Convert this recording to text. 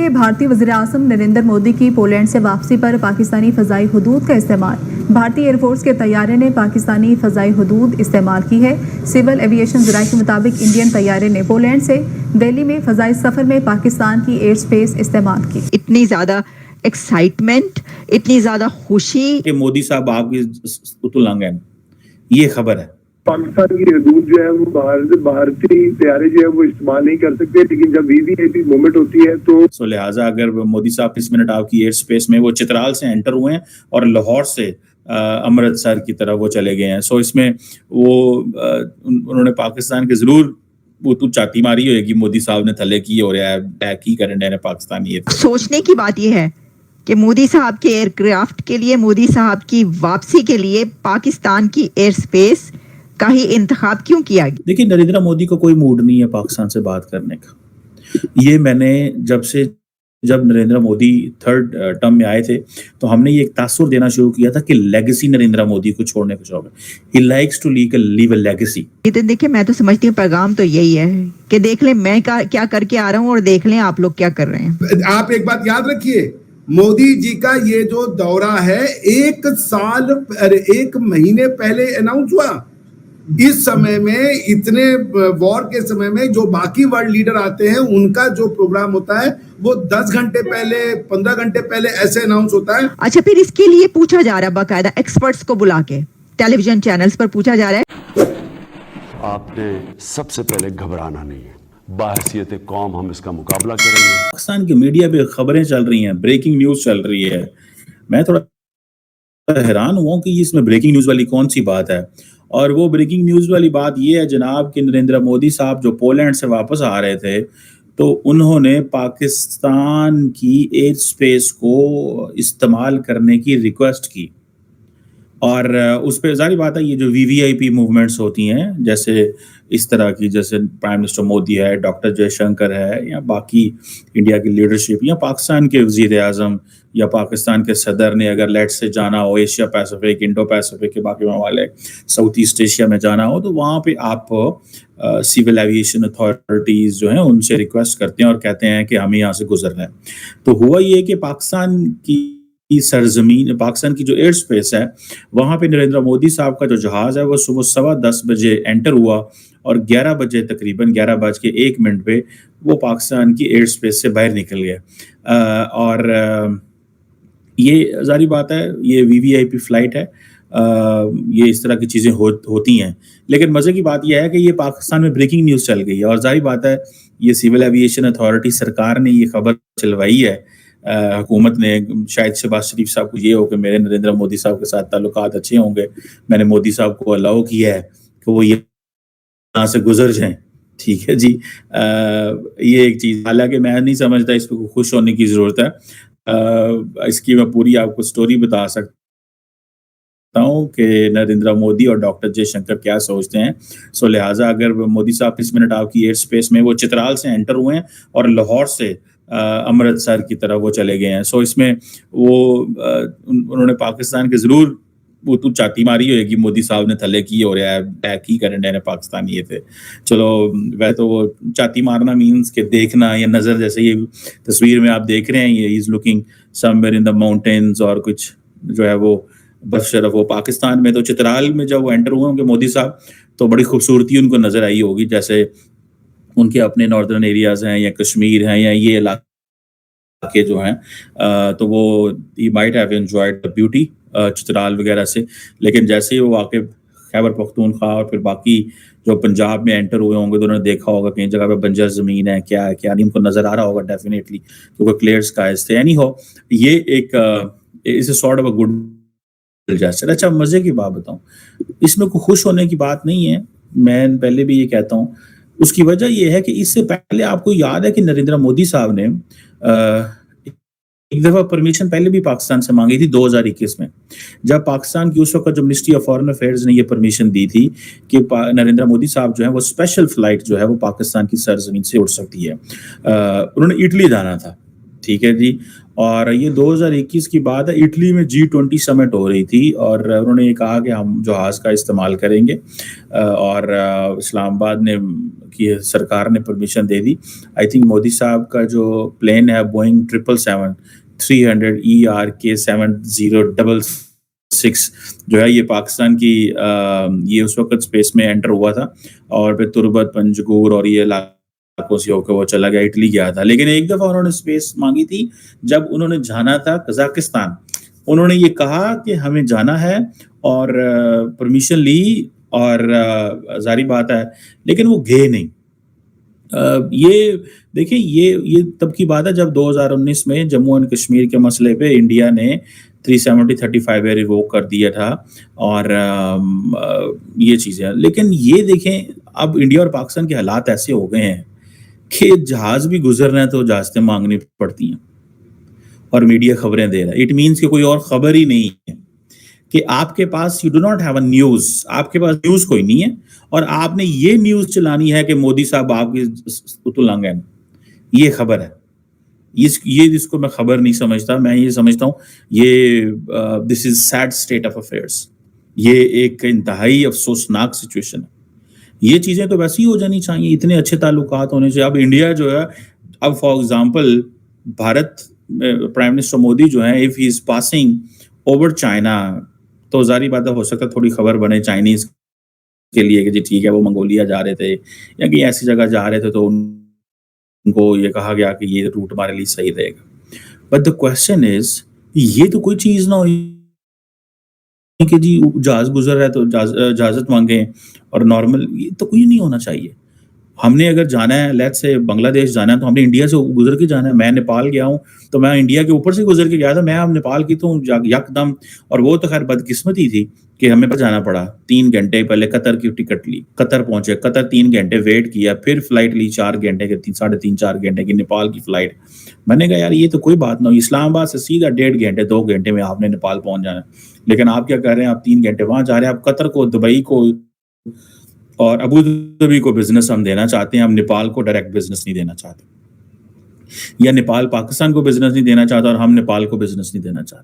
के भारतीय वज़ीर-ए-आज़म नरेंद्र मोदी की पोलैंड से वापसी पर पाकिस्तानी फ़ज़ाई हुदूद का इस्तेमाल। भारतीय एयरफोर्स के तैयारे ने पाकिस्तानी फ़ज़ाई हुदूद इस्तेमाल की है। सिविल एविएशन ज़राए के मुताबिक इंडियन तैयारे ने पोलैंड से दिल्ली में फ़ज़ाई सफ़र में पाकिस्तान की एयर स्पेस इस्तेमाल की। इतनी ज़्यादा एक्साइटमेंट, इतनी ज़्यादा खुशी कि मोदी साहब आपकी उतुलंग हैं, ये खबर है। पाकिस्तान की हदूद जो है वो भारतीय तैयारे जो है वो इस्तेमाल नहीं कर सकते, लेकिन जब वीवीआईपी मूवमेंट होती है तो लिहाजा अगर मोदी साहब 30 मिनट आपकी एयर स्पेस में वो चित्राल से एंटर हुए हैं और लाहौर से अमृतसर की तरफ वो चले गए हैं, सो इसमें वो उन्होंने पाकिस्तान के जरूर वो तो चाती मारी होगी मोदी साहब ने थले की हो रहा है बैक ही करने पाकिस्तानी है। सोचने की बात यह है कि मोदी साहब के एयरक्राफ्ट के लिए, मोदी साहब की वापसी के लिए पाकिस्तान की एयर स्पेस का ही इंतखाब क्यों किया गया? देखिए, नरेंद्र मोदी को कोई मूड नहीं है पाकिस्तान से बात करने का। ये मैंने जब नरेंद्र मोदी थर्ड टर्म में आए थे तो हमने ये एक तासुर देना शुरू किया था कि लेगेसी नरेंद्र मोदी को छोड़ने का शौक है। He likes to leave a legacy. देखिए, मैं तो समझती हूँ पैगाम तो यही है कि देख लें मैं क्या करके आ रहा हूँ और देख लें आप लोग क्या कर रहे हैं। आप एक बात याद रखिए, मोदी जी का ये जो दौरा है 1 महीने पहले अनाउंस हुआ। इस समय में, इतने वॉर के समय में जो बाकी वर्ल्ड लीडर आते हैं उनका जो प्रोग्राम होता है वो 10 घंटे पहले, 15 घंटे पहले ऐसे अनाउंस होता है। अच्छा, फिर इसके लिए पूछा जा रहा है, बाकायदा एक्सपर्ट्स को बुला के टेलीविजन चैनल्स पर पूछा जा रहा है। आपने सबसे पहले घबराना नहीं है, बाहसियत कौम हम इसका मुकाबला करेंगे। पाकिस्तान की मीडिया पे खबरें चल रही हैं, ब्रेकिंग न्यूज चल रही है। मैं थोड़ा हैरान हुआ कि इसमें ब्रेकिंग न्यूज वाली कौन सी बात है। और वो ब्रेकिंग न्यूज वाली बात ये है जनाब कि नरेंद्र मोदी साहब जो पोलैंड से वापस आ रहे थे तो उन्होंने पाकिस्तान की एयर स्पेस को इस्तेमाल करने की रिक्वेस्ट की। और उस पर जाहिर बात है ये जो वीवीआईपी मूवमेंट्स होती हैं, जैसे इस तरह की, जैसे प्राइम मिनिस्टर मोदी है, डॉक्टर जयशंकर है, या बाकी इंडिया की लीडरशिप, या पाकिस्तान के वज़ीर-ए-आज़म या पाकिस्तान के सदर ने अगर लेट से जाना हो एशिया पैसिफिक, इंडो पैसिफिक के बाकी वाले साउथ ईस्ट एशिया में जाना हो तो वहाँ पे आप सिविल एविएशन अथॉरिटीज़ जो हैं उनसे रिक्वेस्ट करते हैं और कहते हैं कि हमें यहाँ से गुजरना है। तो हुआ ये कि पाकिस्तान की सरजमीन, पाकिस्तान की जो एयर स्पेस है वहाँ पे नरेंद्र मोदी साहब का जो जहाज़ है वो सुबह 10:15 बजे एंटर हुआ और 11 बजे तकरीबन 11:01 पे वो पाकिस्तान की एयर स्पेस से बाहर निकल गया। और ये जारी बात है, ये वीवीआईपी फ्लाइट है, ये इस तरह की चीज़ें होती हैं। लेकिन मज़े की बात यह है कि ये पाकिस्तान में ब्रेकिंग न्यूज़ चल गई है और जाहिर बात है ये सिविल एविएशन अथॉरिटी सरकार ने ये खबर चलवाई है। हुकूमत ने, शायद शहबाज शरीफ साहब को ये हो कि मेरे नरेंद्र मोदी साहब के साथ ताल्लुकात अच्छे होंगे, मैंने मोदी साहब को अलाउ किया है कि वो यहाँ से गुजर जाएं। ठीक है जी, ये एक चीज़, हालांकि मैं नहीं समझता इस पर खुश होने की ज़रूरत है। इसकी मैं पूरी आपको स्टोरी बता सकता हूँ कि नरेंद्र मोदी और डॉक्टर जयशंकर क्या सोचते हैं। सो लिहाजा अगर मोदी साहब 30 मिनट आपकी एयर स्पेस में वो चित्राल से एंटर हुए हैं और लाहौर से अमृतसर की तरफ वो चले गए हैं, सो इसमें वो उन्होंने पाकिस्तान के जरूर वो तो चाती मारी होगी मोदी साहब ने थले की हो रहा है बैक ही करने पाकिस्तानी ये थे। चलो, वह तो वो चाती मारना मीन्स के देखना या नज़र, जैसे ये तस्वीर में आप देख रहे हैं, ये is looking somewhere in the mountains और कुछ जो है वो बशरफ वो पाकिस्तान में। तो चित्राल में जब वो एंटर हुए होंगे मोदी साहब तो बड़ी खूबसूरती उनको नज़र आई होगी, जैसे उनके अपने नॉर्दर्न एरियाज हैं या कश्मीर हैं या ये इलाके जो हैं, तो वो he might have enjoyed the beauty Chitral वगैरह से। लेकिन जैसे ही वो आके खैबर पख्तूनख्वा और फिर बाकी जो पंजाब में एंटर हुए होंगे तो उन्होंने देखा होगा कहीं जगह पे बंजर ज़मीन है, क्या है क्या नहीं, उनको नज़र आ रहा होगा डेफिनेटली, क्योंकि क्लियर स्काइज थे। एनी हो, ये एक इस sort of a good gesture. अच्छा, मज़े की बात बताऊँ, इसमें कोई खुश होने की बात नहीं है, मैं पहले भी ये कहता हूँ। उसकी वजह यह है कि इससे पहले आपको याद है कि नरेंद्र मोदी साहब ने एक दफ़ा परमिशन पहले भी पाकिस्तान से मांगी थी 2021 में, जब पाकिस्तान की उस वक्त जो मिनिस्ट्री ऑफ फॉरेन अफेयर्स ने ये परमिशन दी थी कि नरेंद्र मोदी साहब जो है वो स्पेशल फ्लाइट जो है वो पाकिस्तान की सरजमीन से उड़ सकती है। उन्होंने इटली जाना था, ठीक है जी, और ये 2021 की बात है। इटली में G20 समिट हो रही थी और उन्होंने ये कहा कि हम जहाज़ का इस्तेमाल करेंगे और इस्लामाबाद ने की सरकार ने permission they the. I think Modi साहब का जो प्लेन है बोइंग 777-300 ERK 7066 जो है ये पाकिस्तान की ये उस वक्त स्पेस में एंटर हुआ था और फिर तुर्बत, पंजगुर और ये इलाकों से होकर वो चला गया, इटली गया था। लेकिन एक दफा उन्होंने स्पेस मांगी थी जब उन्होंने जाना था कजाकिस्तान। उन्होंने ये कहा कि हमें जाना है और परमिशन ली और जारी बात है, लेकिन वो गए नहीं। ये देखिए ये तब की बात है जब 2019 में जम्मू एंड कश्मीर के मसले पे इंडिया ने 370-35 रिवोक कर दिया था और ये चीजें। लेकिन ये देखें अब इंडिया और पाकिस्तान के हालात ऐसे हो गए हैं कि जहाज भी गुजर रहे हैं तो इजाजतें मांगनी पड़ती हैं और मीडिया खबरें दे रहा है। इट मीन्स कि कोई और खबर ही नहीं है कि आपके पास you do not have a news, आपके पास न्यूज कोई नहीं है और आपने ये न्यूज चलानी है कि मोदी साहब आपकी उतुलंग है। ये खबर है, ये जिसको मैं खबर नहीं समझता, मैं ये समझता हूँ ये this is sad state of affairs. ये एक इंतहाई अफसोसनाक सिचुएशन है। ये चीजें तो वैसे ही हो जानी चाहिए, इतने अच्छे ताल्लुकात होने चाहिए। अब इंडिया जो है, अब for example Bharat prime minister Modi जो है, if he is passing over China तो जारी बात हो सकता है थोड़ी खबर बने चाइनीज के लिए कि जी ठीक है वो मंगोलिया जा रहे थे या कि ऐसी जगह जा रहे थे तो उनको ये कहा गया कि ये रूट हमारे लिए सही रहेगा। बट द क्वेश्चन इज ये तो कोई चीज ना हुई कि जी जहाज गुजर रहा है तो इजाजत मांगे और नॉर्मल, ये तो कोई नहीं होना चाहिए। हमने अगर जाना है लेट्स से बांग्लादेश जाना है तो हमने इंडिया से गुजर के जाना है। मैं नेपाल गया हूँ तो मैं इंडिया के ऊपर से गुजर के गया था, मैं अब नेपाल की तो यकदम, और वो तो खैर बदकिस्मती थी कि हमें पर जाना पड़ा। 3 घंटे पहले कतर की टिकट ली, कतर पहुंचे, कतर 3 घंटे वेट किया, फिर फ्लाइट ली 4 घंटे के 3.5-4 घंटे की नेपाल की फ्लाइट। मैंने कहा यार ये तो कोई बात ना, इस्लामाबाद से सीधा 1.5 घंटे 2 घंटे में आपने नेपाल पहुंच जाना। लेकिन आप क्या कर रहे हैं, आप 3 घंटे वहां जा रहे हैं। आप कतर को, दुबई को और अबू धाबी को बिजनेस हम देना चाहते हैं, हम नेपाल को डायरेक्ट बिजनेस नहीं देना चाहते, या नेपाल पाकिस्तान को बिजनेस नहीं देना चाहता और हम नेपाल को बिजनेस नहीं देना चाहते।